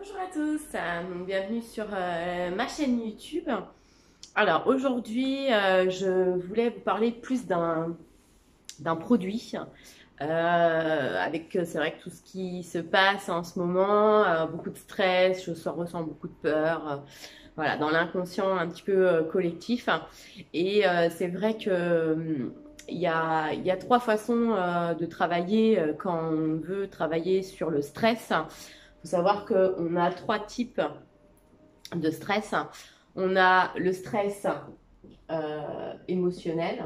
Bonjour à tous, donc bienvenue sur ma chaîne YouTube. Alors aujourd'hui, je voulais vous parler plus d'un produit avec c'est vrai que tout ce qui se passe en ce moment, beaucoup de stress, je ressens beaucoup de peur, voilà, dans l'inconscient un petit peu collectif. Et c'est vrai que il y a trois façons de travailler quand on veut travailler sur le stress. Il faut savoir qu'on a trois types de stress. On a le stress émotionnel.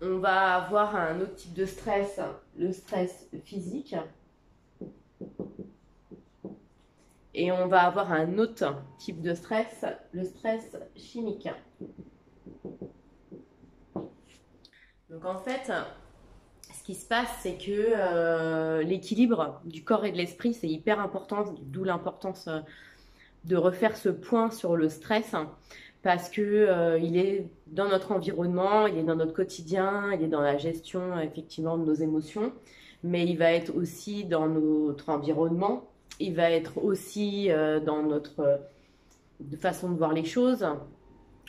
On va avoir un autre type de stress, le stress physique. Et on va avoir un autre type de stress, le stress chimique. Donc en fait, ce qui se passe, c'est que l'équilibre du corps et de l'esprit, c'est hyper important, d'où l'importance de refaire ce point sur le stress, hein, parce que il est dans notre environnement, il est dans notre quotidien, il est dans la gestion effectivement de nos émotions, mais il va être aussi dans notre environnement, il va être aussi dans notre façon de voir les choses.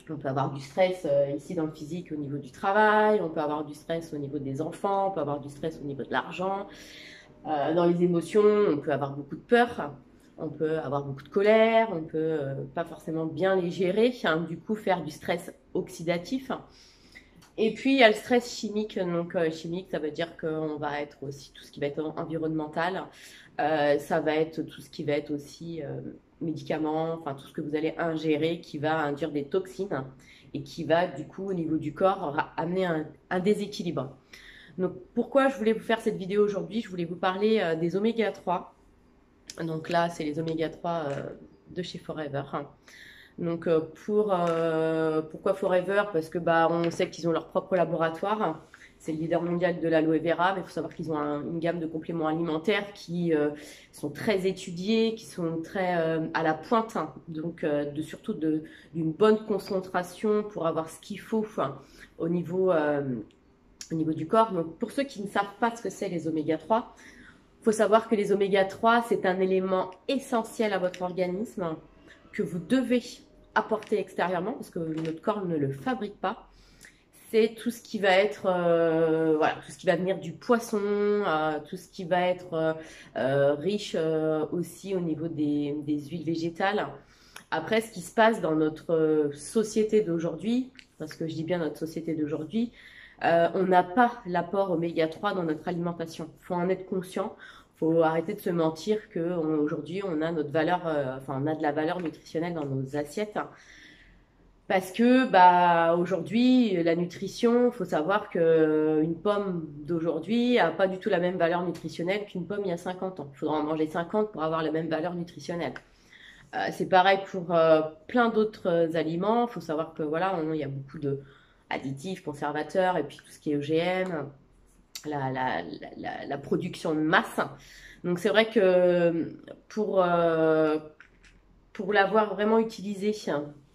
On peut avoir du stress ici dans le physique au niveau du travail, on peut avoir du stress au niveau des enfants, on peut avoir du stress au niveau de l'argent. Dans les émotions, on peut avoir beaucoup de peur, on peut avoir beaucoup de colère, on peut pas forcément bien les gérer, hein, du coup faire du stress oxydatif. Et puis il y a le stress chimique, donc chimique ça veut dire qu'on va être aussi tout ce qui va être environnemental, ça va être tout ce qui va être aussi médicaments, enfin tout ce que vous allez ingérer qui va induire des toxines et qui va du coup au niveau du corps amener un déséquilibre. Donc pourquoi je voulais vous faire cette vidéo aujourd'hui? Je voulais vous parler des oméga 3. Donc là, c'est les oméga 3 de chez Forever. Donc pourquoi Forever? Parce que bah on sait qu'ils ont leur propre laboratoire. C'est le leader mondial de l'aloe vera, mais il faut savoir qu'ils ont une gamme de compléments alimentaires qui sont très étudiés, qui sont très à la pointe, hein. Donc surtout d'une bonne concentration pour avoir ce qu'il faut, enfin, au niveau du corps. Donc, pour ceux qui ne savent pas ce que c'est les oméga 3, il faut savoir que les oméga 3, c'est un élément essentiel à votre organisme que vous devez apporter extérieurement parce que notre corps ne le fabrique pas. C'est tout ce qui va être, voilà, tout ce qui va venir du poisson, tout ce qui va être riche aussi au niveau des huiles végétales. Après, ce qui se passe dans notre société d'aujourd'hui, parce que je dis bien notre société d'aujourd'hui, on n'a pas l'apport oméga 3 dans notre alimentation. Il faut en être conscient. Il faut arrêter de se mentir qu'aujourd'hui, on a notre valeur, enfin, on a de la valeur nutritionnelle dans nos assiettes. Parce que bah, aujourd'hui, la nutrition, il faut savoir qu'une pomme d'aujourd'hui n'a pas du tout la même valeur nutritionnelle qu'une pomme il y a 50 ans. Il faudra en manger 50 pour avoir la même valeur nutritionnelle. C'est pareil pour plein d'autres aliments. Il faut savoir que voilà, il y a beaucoup de additifs, conservateurs, et puis tout ce qui est OGM, la production de masse. Donc c'est vrai que pour l'avoir vraiment utilisé,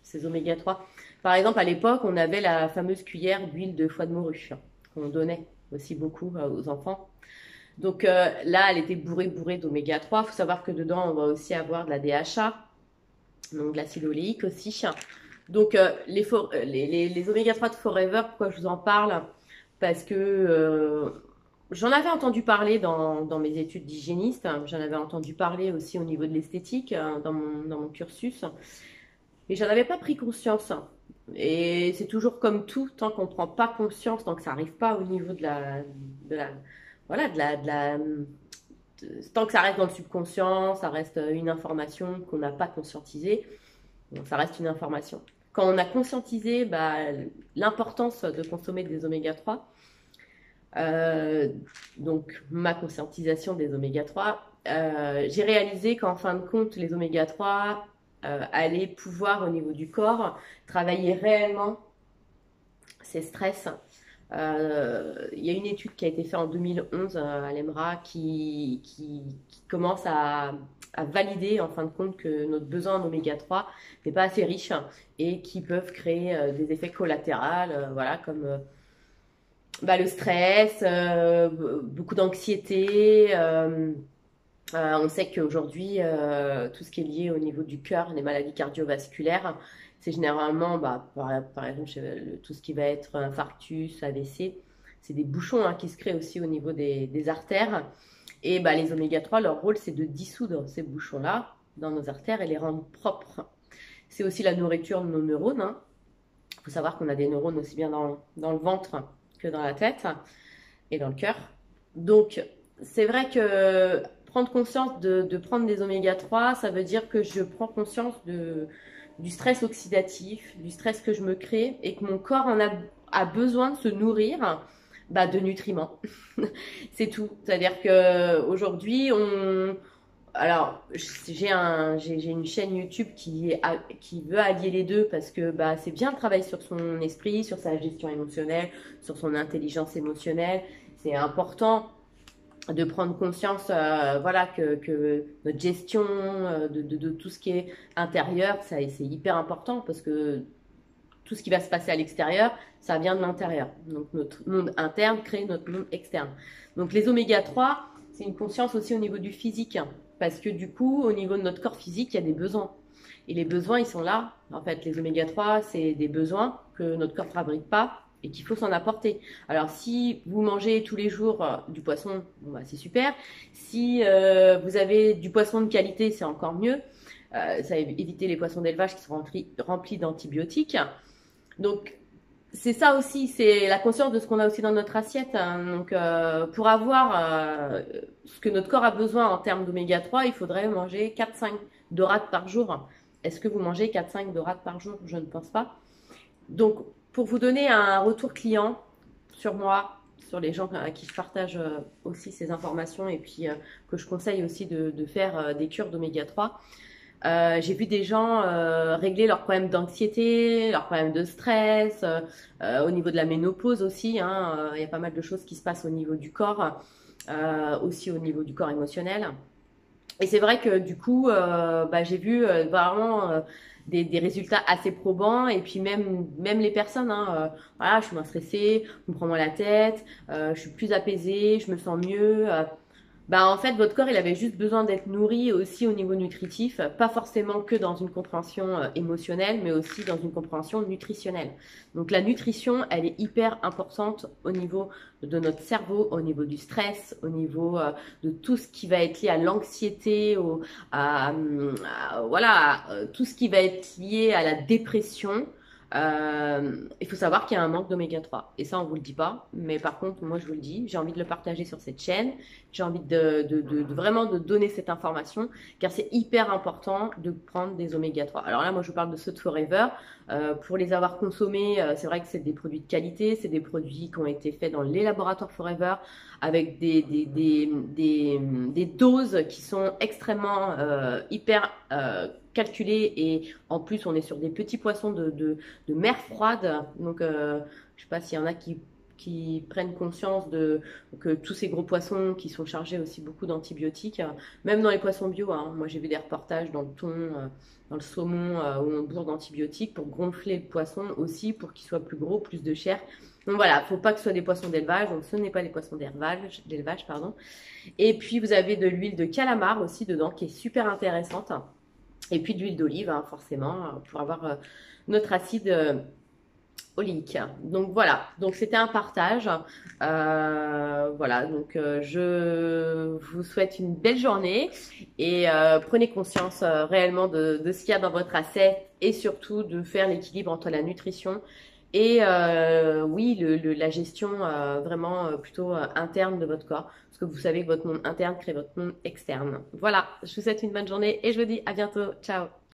ces oméga 3, par exemple à l'époque on avait la fameuse cuillère d'huile de foie de morue qu'on donnait aussi beaucoup aux enfants. Donc là elle était bourrée d'oméga 3. Il faut savoir que dedans on va aussi avoir de la DHA, donc de l'acide oléique aussi. Donc les oméga 3 de Forever, pourquoi je vous en parle? Parce que j'en avais entendu parler dans mes études d'hygiéniste, j'en avais entendu parler aussi au niveau de l'esthétique dans mon cursus, mais j'en avais pas pris conscience. Et c'est toujours comme tout, tant qu'on ne prend pas conscience, tant que ça n'arrive pas au niveau voilà, tant que ça reste dans le subconscient, ça reste une information qu'on n'a pas conscientisée, donc ça reste une information. Quand on a conscientisé bah, l'importance de consommer des oméga 3, donc ma conscientisation des oméga 3, j'ai réalisé qu'en fin de compte, les oméga 3 allaient pouvoir au niveau du corps travailler réellement ces stress. Il y a une étude qui a été faite en 2011 à l'EMRA qui commence à valider en fin de compte que notre besoin en oméga 3 n'est pas assez riche et qui peuvent créer des effets collatéraux, voilà, comme bah, le stress, beaucoup d'anxiété. On sait qu'aujourd'hui, tout ce qui est lié au niveau du cœur, les maladies cardiovasculaires, c'est généralement, bah, par exemple, tout ce qui va être infarctus, AVC, c'est des bouchons hein, qui se créent aussi au niveau des artères. Et bah, les oméga 3, leur rôle, c'est de dissoudre ces bouchons-là dans nos artères et les rendre propres. C'est aussi la nourriture de nos neurones. Hein. Il faut savoir qu'on a des neurones aussi bien dans le ventre que dans la tête et dans le cœur. Donc, c'est vrai que prendre conscience de prendre des oméga 3, ça veut dire que je prends conscience du stress oxydatif, du stress que je me crée et que mon corps a besoin de se nourrir bah, de nutriments. C'est tout. C'est-à-dire qu'aujourd'hui, alors, j'ai une chaîne YouTube qui veut allier les deux parce que bah, c'est bien de travailler sur son esprit, sur sa gestion émotionnelle, sur son intelligence émotionnelle. C'est important de prendre conscience voilà, que notre gestion de tout ce qui est intérieur, c'est hyper important parce que tout ce qui va se passer à l'extérieur, ça vient de l'intérieur. Donc notre monde interne crée notre monde externe. Donc les oméga 3, c'est une conscience aussi au niveau du physique. Parce que du coup, au niveau de notre corps physique, il y a des besoins. Et les besoins, ils sont là. En fait, les oméga 3, c'est des besoins que notre corps ne fabrique pas et qu'il faut s'en apporter. Alors, si vous mangez tous les jours du poisson, bon, bah, c'est super. Si vous avez du poisson de qualité, c'est encore mieux. Ça va éviter les poissons d'élevage qui sont remplis d'antibiotiques. Donc, c'est ça aussi, c'est la conscience de ce qu'on a aussi dans notre assiette. Hein. Donc, pour avoir ce que notre corps a besoin en termes d'oméga 3, il faudrait manger 4-5 dorades par jour. Est-ce que vous mangez 4-5 dorades par jour? Je ne pense pas. Donc, pour vous donner un retour client sur moi, sur les gens à qui je partage aussi ces informations et puis que je conseille aussi de faire des cures d'oméga 3, j'ai vu des gens régler leurs problèmes d'anxiété, leurs problèmes de stress, au niveau de la ménopause aussi. Hein, y a pas mal de choses qui se passent au niveau du corps, aussi au niveau du corps émotionnel. Et c'est vrai que du coup, bah, j'ai vu vraiment des résultats assez probants. Et puis même les personnes, hein, voilà, je suis moins stressée, je me prends moins la tête, je suis plus apaisée, je me sens mieux. Bah, en fait, votre corps, il avait juste besoin d'être nourri aussi au niveau nutritif, pas forcément que dans une compréhension émotionnelle, mais aussi dans une compréhension nutritionnelle. Donc la nutrition, elle est hyper importante au niveau de notre cerveau, au niveau du stress, au niveau de tout ce qui va être lié à l'anxiété, voilà, tout ce qui va être lié à la dépression. Il faut savoir qu'il y a un manque d'oméga 3 et ça on vous le dit pas, mais par contre moi je vous le dis, j'ai envie de le partager sur cette chaîne, j'ai envie de vraiment de donner cette information car c'est hyper important de prendre des oméga 3. Alors là moi je vous parle de ceux de Forever. Pour les avoir consommés, c'est vrai que c'est des produits de qualité, c'est des produits qui ont été faits dans les laboratoires Forever avec des doses qui sont extrêmement hyper calculées et en plus on est sur des petits poissons de mer froide. Donc je sais pas s'il y en a qui prennent conscience que tous ces gros poissons qui sont chargés aussi beaucoup d'antibiotiques, même dans les poissons bio, hein, moi j'ai vu des reportages dans le thon, dans le saumon où on bourre d'antibiotiques pour gonfler le poisson aussi, pour qu'il soit plus gros, plus de chair. Donc voilà, faut pas que ce soit des poissons d'élevage, donc ce n'est pas des poissons d'élevage, pardon. Et puis vous avez de l'huile de calamar aussi dedans qui est super intéressante. Et puis de l'huile d'olive, hein, forcément, pour avoir notre acide oléique. Donc voilà, donc c'était un partage. Voilà, donc je vous souhaite une belle journée et prenez conscience réellement de ce qu'il y a dans votre assiette et surtout de faire l'équilibre entre la nutrition et oui, la gestion vraiment plutôt interne de votre corps. Parce que vous savez que votre monde interne crée votre monde externe. Voilà, je vous souhaite une bonne journée et je vous dis à bientôt. Ciao!